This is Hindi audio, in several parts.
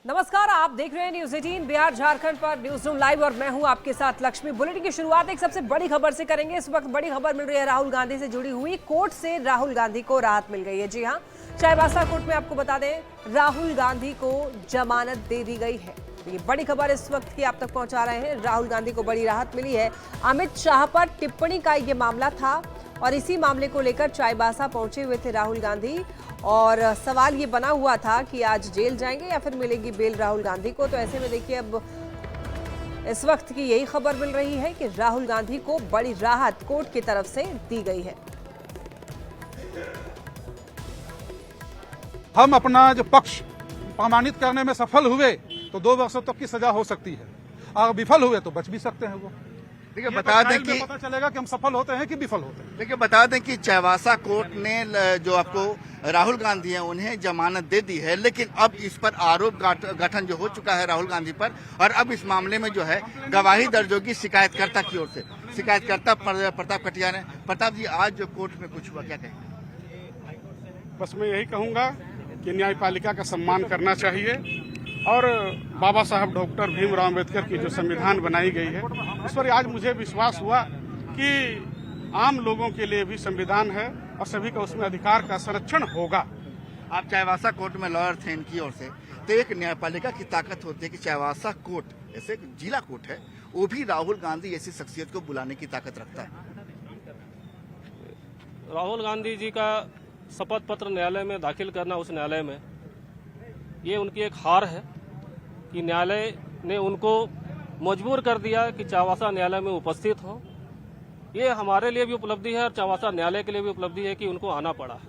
नमस्कार, आप देख रहे हैं न्यूज 18 बिहार झारखंड पर न्यूज रूम लाइव और मैं हूं आपके साथ लक्ष्मी। बुलेटिन की शुरुआत एक सबसे बड़ी खबर से करेंगे। इस वक्त बड़ी खबर मिल रही है राहुल गांधी से जुड़ी हुई। कोर्ट से राहुल गांधी को राहत मिल गई है। जी हां, चाईबासा कोर्ट में आपको बता दें, राहुल गांधी को जमानत दे दी गई है। ये बड़ी खबर इस वक्त की आप तक पहुंचा रहे हैं। राहुल गांधी को बड़ी राहत मिली है। अमित शाह पर टिप्पणी का ये मामला था और इसी मामले को लेकर चाईबासा पहुंचे हुए थे राहुल गांधी और सवाल ये बना हुआ था कि आज जेल जाएंगे या फिर मिलेगी बेल राहुल गांधी को। तो ऐसे में देखिए, अब इस वक्त की यही खबर मिल रही है कि राहुल गांधी को बड़ी राहत कोर्ट की तरफ से दी गई है। हम अपना जो पक्ष प्रमाणित करने में सफल हुए तो 2 वर्षों तक की सजा हो सकती है, अगर विफल हुए तो बच भी सकते हैं। वो देखिए बता दें कि पता चलेगा कि हम सफल होते हैं कि विफल होते हैं। देखिए बता दें कि चाईबासा कोर्ट ने जो आपको राहुल गांधी हैं उन्हें जमानत दे दी है, लेकिन अब इस पर आरोप गठन जो हो चुका है राहुल गांधी पर, और अब इस मामले में जो है गवाही दर्ज होगी शिकायतकर्ता की ओर से। शिकायतकर्ता प्रताप कटियार ने। प्रताप जी, आज जो कोर्ट में कुछ हुआ, क्या कहेंगे? बस मैं यही कहूंगा कि न्यायपालिका का सम्मान करना चाहिए और बाबा साहब डॉक्टर भीमराव अम्बेडकर की जो संविधान बनाई गई है उस पर आज मुझे विश्वास हुआ कि आम लोगों के लिए भी संविधान है और सभी का उसमें अधिकार का संरक्षण होगा। आप चाईबासा कोर्ट में लॉयर थे, इनकी ओर से तो एक न्यायपालिका की ताकत होती है कि चाईबासा कोर्ट ऐसे जिला कोर्ट है, वो भी राहुल गांधी ऐसी शख्सियत को बुलाने की ताकत रखता है। राहुल गांधी जी का शपथ पत्र न्यायालय में दाखिल करना, उस न्यायालय में, ये उनकी एक हार है कि न्यायालय ने उनको मजबूर कर दिया कि चाईबासा न्यायालय में उपस्थित हो। ये हमारे लिए भी उपलब्धि है और चाईबासा न्यायालय के लिए भी उपलब्धि है कि उनको आना पड़ा।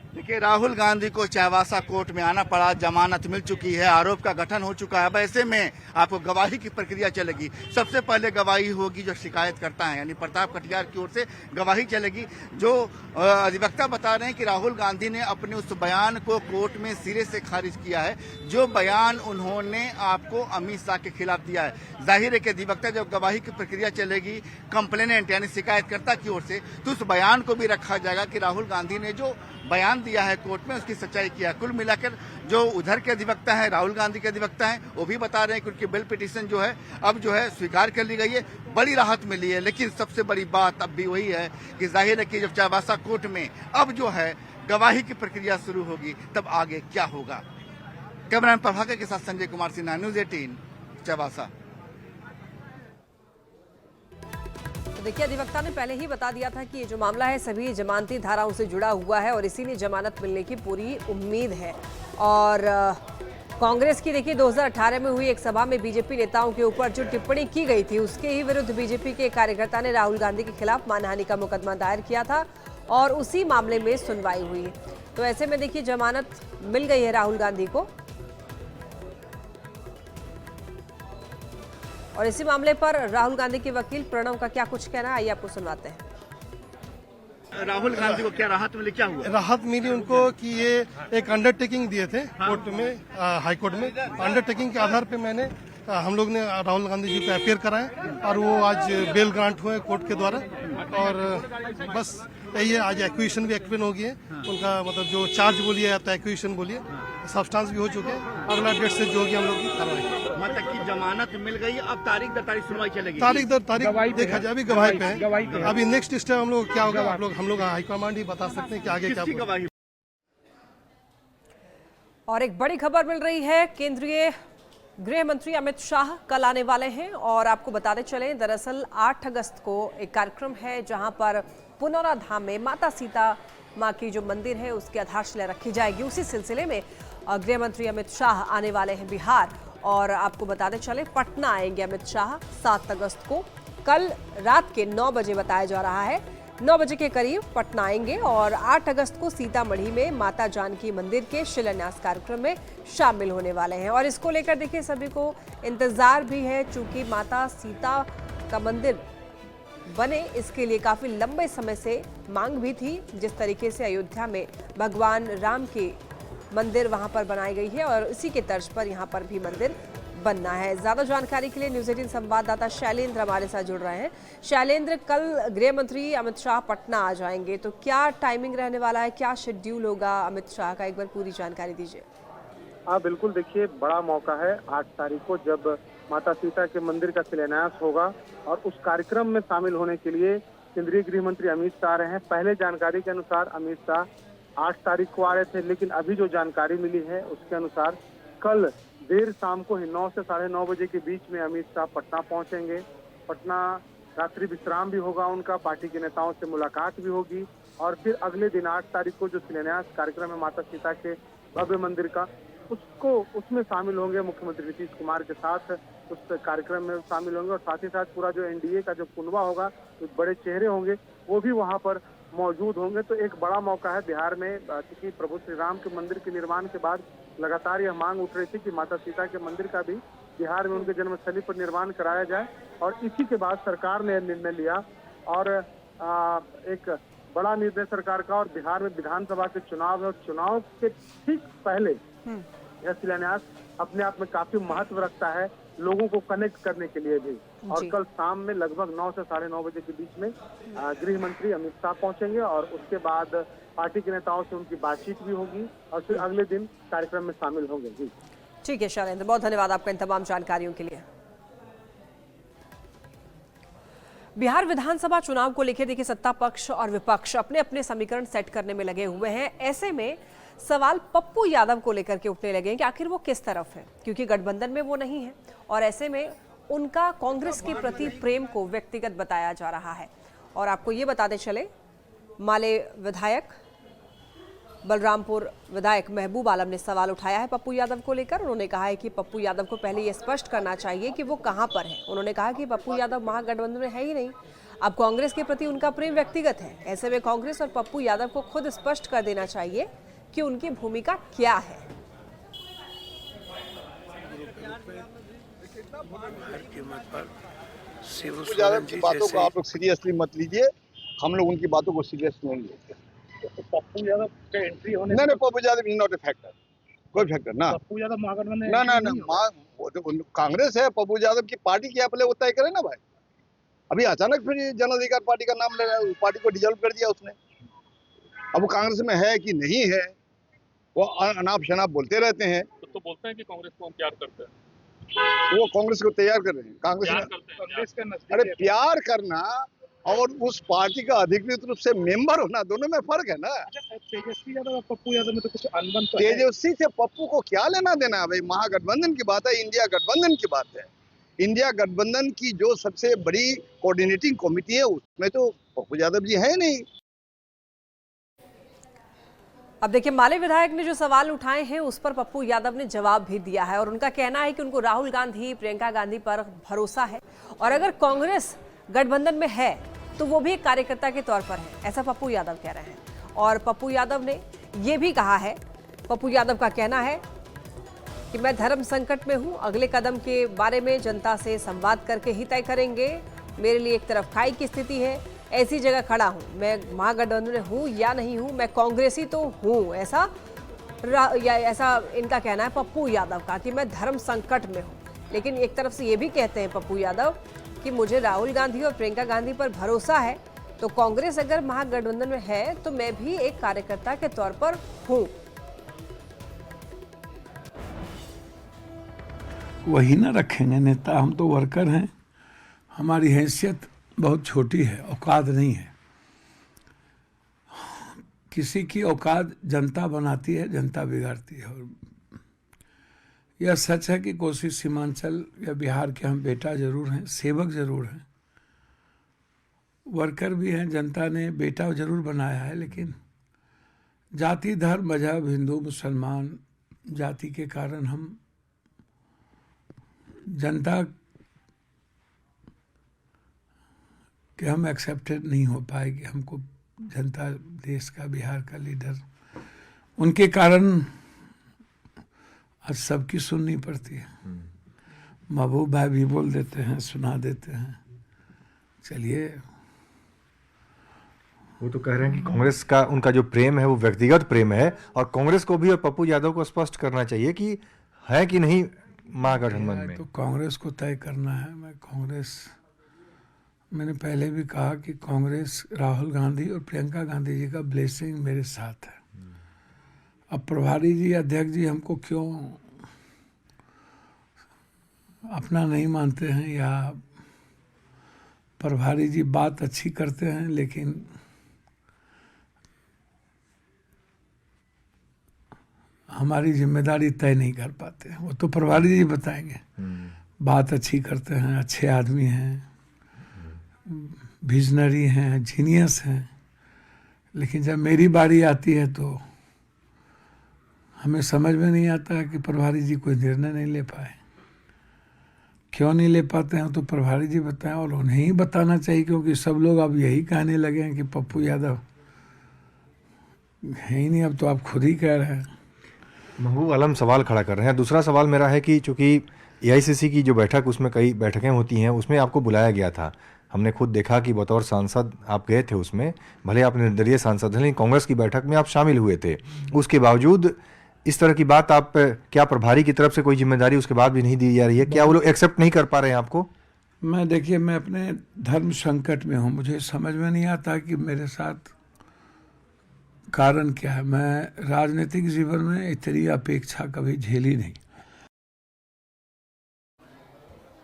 देखिए, राहुल गांधी को चाईबासा कोर्ट में आना पड़ा, जमानत मिल चुकी है, आरोप का गठन हो चुका है। अब ऐसे में आपको गवाही की प्रक्रिया चलेगी। सबसे पहले गवाही होगी जो शिकायतकर्ता है यानी प्रताप कटियार की ओर से गवाही चलेगी। जो अधिवक्ता बता रहे हैं कि राहुल गांधी ने अपने उस बयान को कोर्ट में सिरे से खारिज किया है, जो बयान उन्होंने आपको अमित शाह के खिलाफ दिया है। जाहिर है कि अधिवक्ता जब गवाही की प्रक्रिया चलेगी कंप्लेनेंट यानी शिकायतकर्ता की ओर से, तो उस बयान को भी रखा जाएगा कि राहुल गांधी ने जो बयान दिया है कोर्ट में उसकी सच्चाई किया। कुल मिलाकर जो उधर के अधिवक्ता हैं, राहुल गांधी के अधिवक्ता हैं, वो भी बता रहे हैं कि उनकी बेल पिटीशन जो है अब जो है स्वीकार कर ली गई है, बड़ी राहत मिली है। लेकिन सबसे बड़ी बात अब भी वही है कि जाहिर है कि जब चाईबासा कोर्ट में अब जो है गवाही की प्रक्रिया शुरू होगी तब आगे क्या होगा। कैमरामैन प्रभाकर के साथ संजय कुमार सिन्हा, न्यूज 18 चाईबासा। देखिए, अधिवक्ता ने पहले ही बता दिया था कि ये जो मामला है सभी जमानती धाराओं से जुड़ा हुआ है और इसीलिए जमानत मिलने की पूरी उम्मीद है। और कांग्रेस की देखिए 2018 में हुई एक सभा में बीजेपी नेताओं के ऊपर जो टिप्पणी की गई थी उसके ही विरुद्ध बीजेपी के कार्यकर्ता ने राहुल गांधी के खिलाफ मानहानि का मुकदमा दायर किया था और उसी मामले में सुनवाई हुई। तो ऐसे में देखिए जमानत मिल गई है राहुल गांधी को और इसी मामले पर राहुल गांधी के वकील प्रणव का क्या कुछ कहना है, आइए आपको सुनवाते हैं। राहुल गांधी को क्या राहत मिली, क्या हुआ? राहत मिली उनको कि ये एक अंडरटेकिंग दिए थे कोर्ट में, हाई कोर्ट में। अंडरटेकिंग के आधार पे हम लोग ने राहुल गांधी जी पे अपेयर कराए और वो आज बेल ग्रांट हुए कोर्ट के द्वारा। और बस यही है, आज एक्विजिशन भी एक्विन हो गई है उनका, मतलब जो चार्ज बोलिए या तो एक्विजिशन बोलिए, सब्सटेंस भी हो चुके हैं। अगला डेट से जो होगी हम लोग की कार्रवाई। मतलब की जमानत मिल गई, अब तारीख दर तारीख सुनवाई चलेगी। तारीख दर तारीख देखा जाए, अभी गवाही पे है। अभी नेक्स्ट स्टेप हम लोग क्या होगा हम लोग हाईकमांड ही बता सकते हैं कि आगे क्या होगा। और एक बड़ी खबर मिल रही है, केंद्रीय गृह मंत्री अमित शाह कल आने वाले हैं और आपको बताते चलें, दरअसल 8 अगस्त को एक कार्यक्रम है जहां पर पुनौरा धाम में माता सीता मां की जो मंदिर है उसकी आधारशिला रखी जाएगी। उसी सिलसिले में गृह मंत्री अमित शाह आने वाले हैं बिहार और आपको बताते चले पटना आएंगे अमित शाह 7 अगस्त को। कल रात के 9 बजे बताया जा रहा है, 9 बजे के करीब पटना आएंगे और 8 अगस्त को सीतामढ़ी में माता जानकी मंदिर के शिलान्यास कार्यक्रम में शामिल होने वाले हैं। और इसको लेकर देखिए सभी को इंतजार भी है, चूंकि माता सीता का मंदिर बने इसके लिए काफी लंबे समय से मांग भी थी। जिस तरीके से अयोध्या में भगवान राम की मंदिर वहां पर बनाई गई है और इसी के तर्ज पर यहां पर भी मंदिर बनना है। ज्यादा जानकारी के लिए न्यूज 18 संवाददाता शैलेंद्र हमारे साथ जुड़ रहे हैं। शैलेंद्र, कल गृह मंत्री अमित शाह पटना आ जाएंगे, तो क्या टाइमिंग रहने वाला है, क्या शेड्यूल होगा अमित शाह का, एक बार पूरी जानकारी दीजिए। बिल्कुल, देखिए बड़ा मौका है 8 तारीख को जब माता सीता के मंदिर का शिलान्यास होगा और उस कार्यक्रम में शामिल होने के लिए केंद्रीय गृह मंत्री अमित शाह आ रहे हैं। पहले जानकारी के अनुसार अमित शाह 8 तारीख को आ रहे थे, लेकिन अभी जो जानकारी मिली है उसके अनुसार कल देर शाम को ही 9 से 9:30 बजे के बीच में अमित शाह पटना पहुंचेंगे। पटना रात्रि विश्राम भी होगा उनका, पार्टी के नेताओं से मुलाकात भी होगी और फिर अगले दिन 8 तारीख को जो शिलान्यास कार्यक्रम है माता सीता के भव्य मंदिर का, उसमें शामिल होंगे। मुख्यमंत्री नीतीश कुमार के साथ उस कार्यक्रम में शामिल होंगे और साथ ही साथ पूरा जो एनडीए का जो कुनबा होगा, जो बड़े चेहरे होंगे वो भी वहां पर मौजूद होंगे। तो एक बड़ा मौका है बिहार में, क्योंकि प्रभु श्री राम के मंदिर के निर्माण के बाद लगातार यह मांग उठ रही थी कि माता सीता के मंदिर का भी बिहार में उनके जन्मस्थली पर निर्माण कराया जाए और इसी के बाद सरकार ने निर्णय लिया और एक बड़ा निर्णय सरकार का। और बिहार में विधानसभा के चुनाव है और चुनाव के ठीक पहले यह शिलान्यास अपने आप में काफी महत्व रखता है लोगों को कनेक्ट करने के लिए भी। और कल शाम में लगभग 9 से 9:30 बजे के बीच में गृह मंत्री अमित शाह पहुंचेंगे और उसके बाद पार्टी के नेताओं से उनकी बातचीत भी होगी और फिर अगले दिन कार्यक्रम में शामिल होंगे। जी ठीक है शैलेंद्र, बहुत धन्यवाद आपका इन तमाम जानकारियों के लिए। बिहार विधानसभा चुनाव को लेकर देखिए सत्ता पक्ष और विपक्ष अपने अपने समीकरण सेट करने में लगे हुए हैं। ऐसे में सवाल पप्पू यादव को लेकर के उठने लगे हैं कि आखिर वो किस तरफ है, क्योंकि गठबंधन में वो नहीं है और ऐसे में उनका कांग्रेस के प्रति प्रेम को व्यक्तिगत बताया जा रहा है। और आपको ये बताते चले, माले विधायक, बलरामपुर विधायक महबूब आलम ने सवाल उठाया है पप्पू यादव को लेकर। उन्होंने कहा है कि पप्पू यादव को पहले ये स्पष्ट करना चाहिए कि वो कहां पर है। उन्होंने कहा कि पप्पू यादव महागठबंधन में है ही नहीं, अब कांग्रेस के प्रति उनका प्रेम व्यक्तिगत है। ऐसे में कांग्रेस और पप्पू यादव को खुद स्पष्ट कर देना चाहिए कि उनकी भूमिका क्या है। पप्पू यादव की बातों को आप लोग सीरियसली मत लीजिए, हम लोग उनकी बातों को सीरियस नहीं लेते। तो पप्पू यादव का एंट्री होने नहीं, Pappu Yadav is not a factor, कोई फैक्टर ना। पप्पू यादव महागठबंधन ना कांग्रेस है, पप्पू यादव की पार्टी क्या पहले वो तय करे ना भाई। अभी अचानक फिर जन अधिकार पार्टी का नाम ले रहा है, पार्टी को डिजोल्व कर दिया उसने। अब वो कांग्रेस में है कि नहीं है, वो अनाप शनाप बोलते रहते हैं। तो बोलते हैं कि कांग्रेस को हम प्यार करते हैं, वो कांग्रेस को तैयार कर रहे हैं। कांग्रेस अरे प्यार करना और उस पार्टी का अधिकृत रूप से मेंबर होना, दोनों में फर्क है ना। तेजस्वी यादव और पप्पू यादव में तो कुछ अनबन तो तेजस्वी से पप्पू को क्या लेना देना है भाई। महागठबंधन की बात है, इंडिया गठबंधन की बात है। इंडिया गठबंधन की जो सबसे बड़ी कोऑर्डिनेटिंग कमेटी है उसमें तो पप्पू यादव जी है नहीं। अब देखिए, माले विधायक ने जो सवाल उठाए हैं उस पर पप्पू यादव ने जवाब भी दिया है और उनका कहना है कि उनको राहुल गांधी, प्रियंका गांधी पर भरोसा है और अगर कांग्रेस गठबंधन में है तो वो भी एक कार्यकर्ता के तौर पर है, ऐसा पप्पू यादव कह रहे हैं। और पप्पू यादव ने ये भी कहा है, पप्पू यादव का कहना है कि मैं धर्म संकट में हूं, अगले कदम के बारे में जनता से संवाद करके ही तय करेंगे। मेरे लिए एक तरफ खाई की स्थिति है, ऐसी जगह खड़ा हूं, मैं महागठबंधन में हूं या नहीं हूं, मैं कांग्रेसी तो हूं, ऐसा इनका कहना है पप्पू यादव का कि मैं धर्म संकट में हूं। लेकिन एक तरफ से ये भी कहते हैं पप्पू यादव कि मुझे राहुल गांधी और प्रियंका गांधी पर भरोसा है, तो कांग्रेस अगर महागठबंधन में है तो मैं भी एक कार्यकर्ता के तौर पर हूं। वही ना रखेंगे नेता, हम तो वर्कर हैं, हमारी हैसियत बहुत छोटी है, औकात नहीं है। किसी की औकात जनता बनाती है, जनता बिगाड़ती है। और यह सच है कि कोसी सीमांचल या बिहार के हम बेटा जरूर हैं, सेवक जरूर हैं, वर्कर भी हैं। जनता ने बेटा जरूर बनाया है, लेकिन जाति, धर्म, मजहब, हिंदू मुसलमान जाति के कारण हम जनता कि हम एक्सेप्टेड नहीं हो पाएगी। हमको जनता, देश का, बिहार का लीडर, उनके कारण आज सबकी सुननी पड़ती है। महबूब भाई भी बोल देते हैं, सुना देते हैं। चलिए, वो तो कह रहे हैं कि कांग्रेस का उनका जो प्रेम है वो व्यक्तिगत प्रेम है और कांग्रेस को भी और पप्पू यादव को स्पष्ट करना चाहिए कि है कि नहीं महागठबंधन में। तो कांग्रेस को तय करना है। मैंने पहले भी कहा कि कांग्रेस, राहुल गांधी और प्रियंका गांधी जी का ब्लेसिंग मेरे साथ है। अब प्रभारी जी, अध्यक्ष जी हमको क्यों अपना नहीं मानते हैं, या प्रभारी जी बात अच्छी करते हैं लेकिन हमारी जिम्मेदारी तय नहीं कर पाते हैं। वो तो प्रभारी जी बताएंगे। बात अच्छी करते हैं, अच्छे आदमी हैं, विजनरी हैं, जीनियस हैं, लेकिन जब मेरी बारी आती है तो हमें समझ में नहीं आता कि प्रभारी जी कोई निर्णय नहीं ले पाए। क्यों नहीं ले पाते हैं तो प्रभारी जी बताएं, और उन्हें ही बताना चाहिए, क्योंकि सब लोग अब यही कहने लगे हैं कि पप्पू यादव है ही नहीं। अब तो आप खुद ही कह रहे हैं। महबूब आलम सवाल खड़ा कर रहे हैं। दूसरा सवाल मेरा है कि चूंकि एआईसीसी की जो बैठक, उसमें कई बैठकें होती हैं, उसमें आपको बुलाया गया था। हमने खुद देखा कि बतौर सांसद आप गए थे उसमें, भले आप निर्दलीय सांसद हैं, लेकिन कांग्रेस की बैठक में आप शामिल हुए थे। उसके बावजूद इस तरह की बात आप, क्या प्रभारी की तरफ से कोई जिम्मेदारी उसके बाद भी नहीं दी जा रही है? क्या वो लोग एक्सेप्ट नहीं कर पा रहे हैं आपको? देखिए, मैं अपने धर्म संकट में हूँ। मुझे समझ में नहीं आता कि मेरे साथ कारण क्या है। मैं राजनीतिक जीवन में इतनी अपेक्षा कभी झेली नहीं।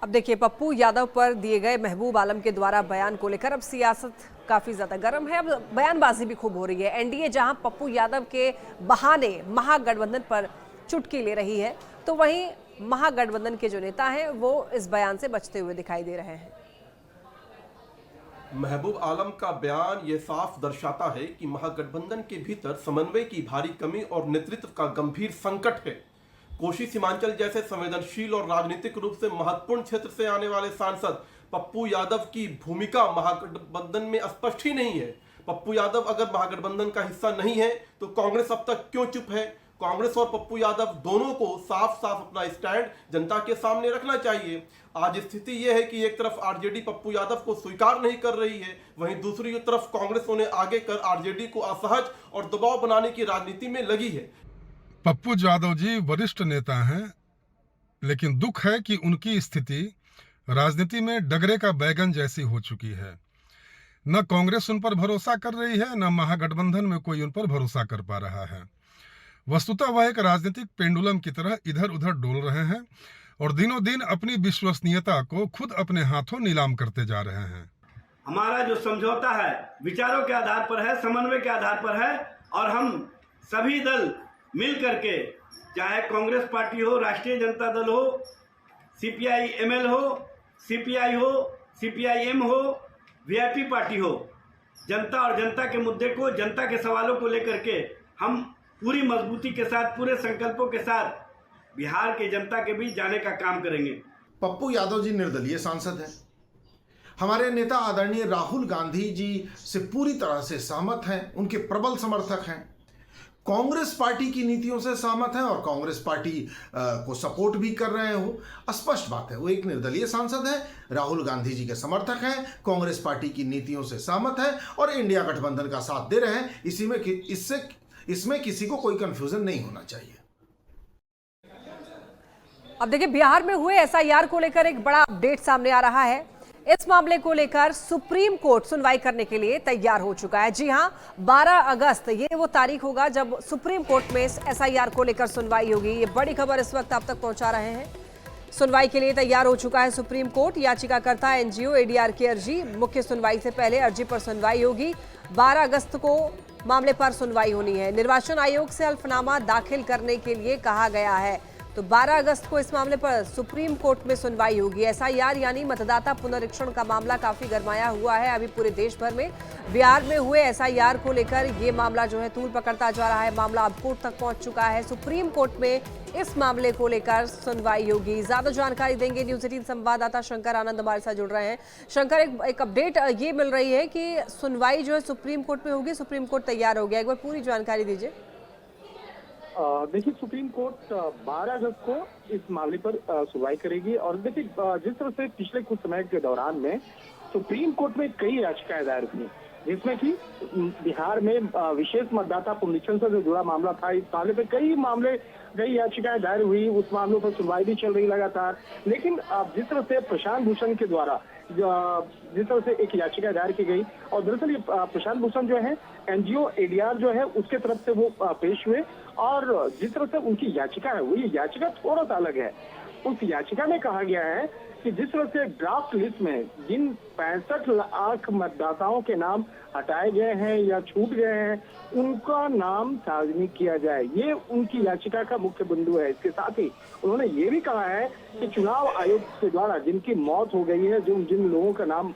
अब देखिए, पप्पू यादव पर दिए गए महबूब आलम के द्वारा बयान को लेकर अब सियासत काफी ज्यादा गर्म है। अब बयानबाजी भी खूब हो रही है। एनडीए जहां पप्पू यादव के बहाने महागठबंधन पर चुटकी ले रही है, तो वहीं महागठबंधन के जो नेता हैं वो इस बयान से बचते हुए दिखाई दे रहे हैं। महबूब आलम का बयान ये साफ दर्शाता है कि महागठबंधन के भीतर समन्वय की भारी कमी और नेतृत्व का गंभीर संकट है। कोशी सीमांचल जैसे संवेदनशील और राजनीतिक रूप से महत्वपूर्ण क्षेत्र से आने वाले सांसद पप्पू यादव की भूमिका महागठबंधन में स्पष्ट ही नहीं है। पप्पू यादव अगर महागठबंधन का हिस्सा नहीं है तो कांग्रेस अब तक क्यों चुप है? कांग्रेस और पप्पू यादव दोनों को साफ साफ अपना स्टैंड जनता के सामने रखना चाहिए। आज स्थिति यह है कि एक तरफ आरजेडी पप्पू यादव को स्वीकार नहीं कर रही है, वहीं दूसरी तरफ कांग्रेस उन्हें आगे कर आरजेडी को असहज और दबाव बनाने की राजनीति में लगी है। पप्पू यादव जी वरिष्ठ नेता हैं, लेकिन दुख है कि उनकी स्थिति राजनीति में डगरे का बैगन जैसी हो चुकी है। न कांग्रेस उन पर भरोसा कर रही है, न महागठबंधन में कोई उन पर भरोसा कर पा रहा है। वस्तुतः वह एक राजनीतिक पेंडुलम की तरह इधर उधर डोल रहे हैं और दिनों दिन अपनी विश्वसनीयता को खुद अपने हाथों नीलाम करते जा रहे हैं। हमारा जो समझौता है विचारों के आधार पर है, समन्वय के आधार पर है, और हम सभी दल मिल करके, चाहे कांग्रेस पार्टी हो, राष्ट्रीय जनता दल हो, सीपीआई एमएल हो, सीपीआई हो, सीपीआईएम हो, वीआईपी पार्टी हो, जनता और जनता के मुद्दे को, जनता के सवालों को लेकर के हम पूरी मजबूती के साथ, पूरे संकल्पों के साथ बिहार के जनता के बीच जाने का काम करेंगे। पप्पू यादव जी निर्दलीय सांसद हैं। हमारे नेता आदरणीय राहुल गांधी जी से पूरी तरह से सहमत हैं, उनके प्रबल समर्थक हैं, कांग्रेस पार्टी की नीतियों से सहमत हैं और कांग्रेस पार्टी को सपोर्ट भी कर रहे हो। स्पष्ट बात है, वो एक निर्दलीय सांसद है, राहुल गांधी जी के समर्थक हैं, कांग्रेस पार्टी की नीतियों से सहमत है और इंडिया गठबंधन का साथ दे रहे हैं। इसमें किसी को कोई कंफ्यूजन नहीं होना चाहिए। अब देखिए, बिहार में हुए एसआईआर को लेकर एक बड़ा अपडेट सामने आ रहा है। इस मामले को लेकर सुप्रीम कोर्ट सुनवाई करने के लिए तैयार हो चुका है। जी हां, 12 अगस्त ये वो तारीख होगा जब सुप्रीम कोर्ट में एसआईआर को लेकर सुनवाई होगी। ये बड़ी खबर इस वक्त आप तक पहुंचा रहे हैं। सुनवाई के लिए तैयार हो चुका है सुप्रीम कोर्ट। याचिकाकर्ता एनजीओ एडीआर की अर्जी, मुख्य सुनवाई से पहले अर्जी पर सुनवाई होगी। 12 अगस्त को मामले पर सुनवाई होनी है। निर्वाचन आयोग से हल्फनामा दाखिल करने के लिए कहा गया है, तो 12 अगस्त को इस मामले पर सुप्रीम कोर्ट में सुनवाई होगी। एसआईआर यानी मतदाता पुनरीक्षण का मामला काफी गरमाया हुआ है अभी पूरे देश भर में। बिहार में हुए एसआईआर को लेकर ये मामला जो है तूल पकड़ता जा रहा है। मामला अब कोर्ट तक पहुंच चुका है। सुप्रीम कोर्ट में इस मामले को लेकर सुनवाई होगी। ज्यादा जानकारी देंगे न्यूज 18 संवाददाता शंकर आनंद हमारे साथ जुड़ रहे हैं। शंकर, एक अपडेट ये मिल रही है कि सुनवाई जो है सुप्रीम कोर्ट में होगी, सुप्रीम कोर्ट तैयार हो गया। एक बार पूरी जानकारी दीजिए। देखिए, सुप्रीम कोर्ट 12 अगस्त को इस मामले पर सुनवाई करेगी। और देखिए, जिस तरह से पिछले कुछ समय के दौरान में सुप्रीम कोर्ट में कई याचिकाएं दायर हुई, जिसमें कि बिहार में विशेष मतदाता पुनरीक्षण से जो जुड़ा मामला था, इस मामले पे कई याचिकाएं दायर हुई, उस मामलों पर सुनवाई भी चल रही लगातार। लेकिन जिस तरह से प्रशांत भूषण के द्वारा जिस तरह से एक याचिका दायर की गई, और दरअसल ये प्रशांत भूषण जो है एनजीओ एडीआर जो है उसके तरफ से वो पेश हुए, और जिस तरह से उनकी याचिका है वो ये याचिका थोड़ा सा अलग है। उस याचिका में कहा गया है कि जिस तरह से ड्राफ्ट लिस्ट में जिन 65 लाख मतदाताओं के नाम हटाए गए हैं या छूट गए हैं, उनका नाम सार्वजनिक किया जाए। ये उनकी याचिका का मुख्य बिंदु है। इसके साथ ही उन्होंने ये भी कहा है कि चुनाव आयोग के द्वारा जिनकी मौत हो गई है, जिन लोगों का नाम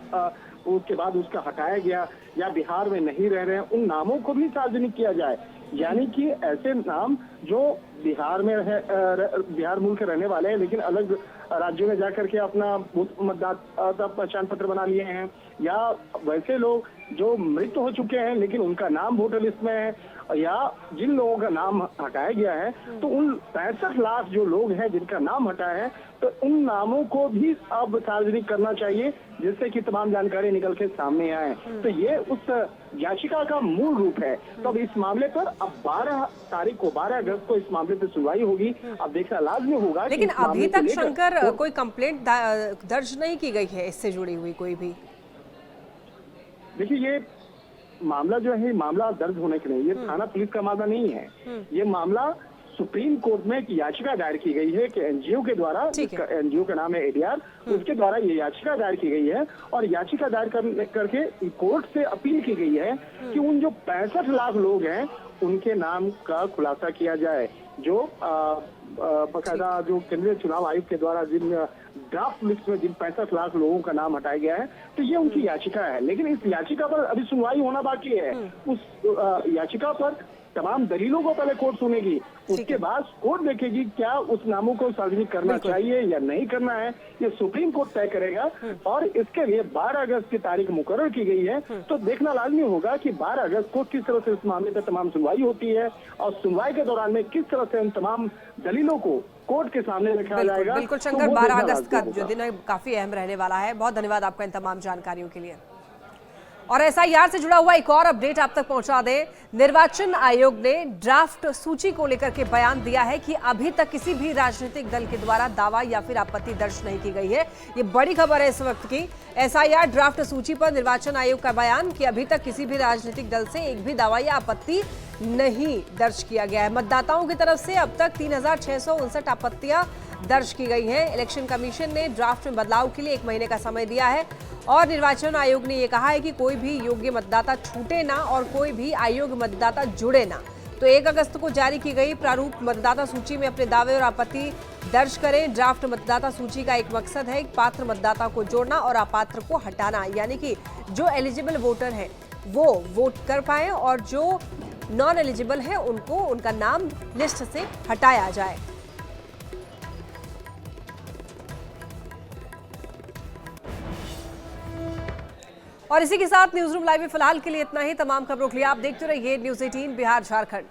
उसके बाद उसका हटाया गया या बिहार में नहीं रह रहे हैं, उन नामों को भी सार्वजनिक किया जाए। यानी कि ऐसे नाम जो बिहार मूल के रहने वाले हैं लेकिन अलग राज्यों में जाकर के अपना मतदाता पहचान पत्र बना लिए हैं, या वैसे लोग जो मृत हो चुके हैं लेकिन उनका नाम वोटर लिस्ट में है, या जिन लोगों का नाम हटाया गया है, तो उन 65 लाख जो लोग हैं जिनका नाम हटा है, तो उन नामों को भी अब सार्वजनिक करना चाहिए जिससे कि तमाम जानकारी निकल के सामने आए। तो ये उस याचिका का मूल रूप है। तो अब इस मामले पर अब 12 अगस्त को इस मामले पर सुनवाई होगी। अब देखना लाजमी होगा। लेकिन अभी तक शंकर कोई कंप्लेंट दर्ज नहीं की गई है इससे जुड़ी हुई कोई भी। देखिए, ये मामला जो है मामला दर्ज होने के नहीं, ये थाना पुलिस का मामला नहीं है। ये मामला सुप्रीम कोर्ट में एक याचिका दायर की गई है कि एनजीओ के द्वारा, एनजीओ का नाम है एडीआर, उसके द्वारा ये याचिका दायर की गई है, और याचिका दायर करके कोर्ट से अपील की गई है कि उन जो 65 लाख लोग हैं उनके नाम का खुलासा किया जाए, जो बकायदा जो केंद्रीय चुनाव आयोग के द्वारा जिन ड्राफ्ट लिस्ट में जिन 65 लाख लोगों का नाम हटाया गया है, तो ये उनकी याचिका है। लेकिन इस याचिका पर अभी सुनवाई होना बाकी है। उस याचिका पर तमाम दलीलों को पहले कोर्ट सुनेगी, उसके बाद कोर्ट देखेगी क्या उस नामों को सार्वजनिक करना चाहिए या नहीं करना है, ये सुप्रीम कोर्ट तय करेगा। और इसके लिए 12 अगस्त की तारीख मुकर्रर की गई है। तो देखना लाजमी होगा कि 12 अगस्त को किस तरह से इस मामले पर तमाम सुनवाई होती है, और सुनवाई के दौरान में किस तरह से उन तमाम दलीलों को कोर्ट के सामने रखा जाएगा। बिल्कुल शंकर, 12 अगस्त का जो दिन है काफी अहम रहने वाला है। बहुत धन्यवाद आपका इन तमाम जानकारियों के लिए। और एसआईआर से जुड़ा हुआ एक और अपडेट आप तक पहुंचा दें। निर्वाचन आयोग ने ड्राफ्ट सूची को लेकर के बयान दिया है कि अभी तक किसी भी राजनीतिक दल के द्वारा दावा या फिर आपत्ति दर्ज नहीं की गई है। ये बड़ी खबर है इस वक्त की। एसआईआर ड्राफ्ट सूची पर निर्वाचन आयोग का बयान कि अभी तक किसी भी राजनीतिक दल से एक भी दावा या आपत्ति नहीं दर्ज किया गया है। मतदाताओं की तरफ से अब तक 3659 आपत्तियां दर्ज की गई हैं। इलेक्शन कमीशन ने ड्राफ्ट में बदलाव के लिए 1 महीने का समय दिया है, और निर्वाचन आयोग ने यह कहा है कि कोई भी योग्य मतदाता छूटे ना और कोई भी अयोग्य मतदाता जुड़े ना। तो 1 अगस्त को जारी की गई प्रारूप मतदाता सूची में अपने दावे और आपत्ति दर्ज करें। ड्राफ्ट मतदाता सूची का एक मकसद है पात्र मतदाता को जोड़ना और अपात्र को हटाना, यानी कि जो एलिजिबल वोटर है वो वोट कर पाए और जो नॉन एलिजिबल है उनको उनका नाम लिस्ट से हटाया जाए। और इसी के साथ न्यूज रूम लाइव में फिलहाल के लिए इतना ही। तमाम खबरों के लिए आप देखते रहिए न्यूज़ 18 बिहार झारखंड।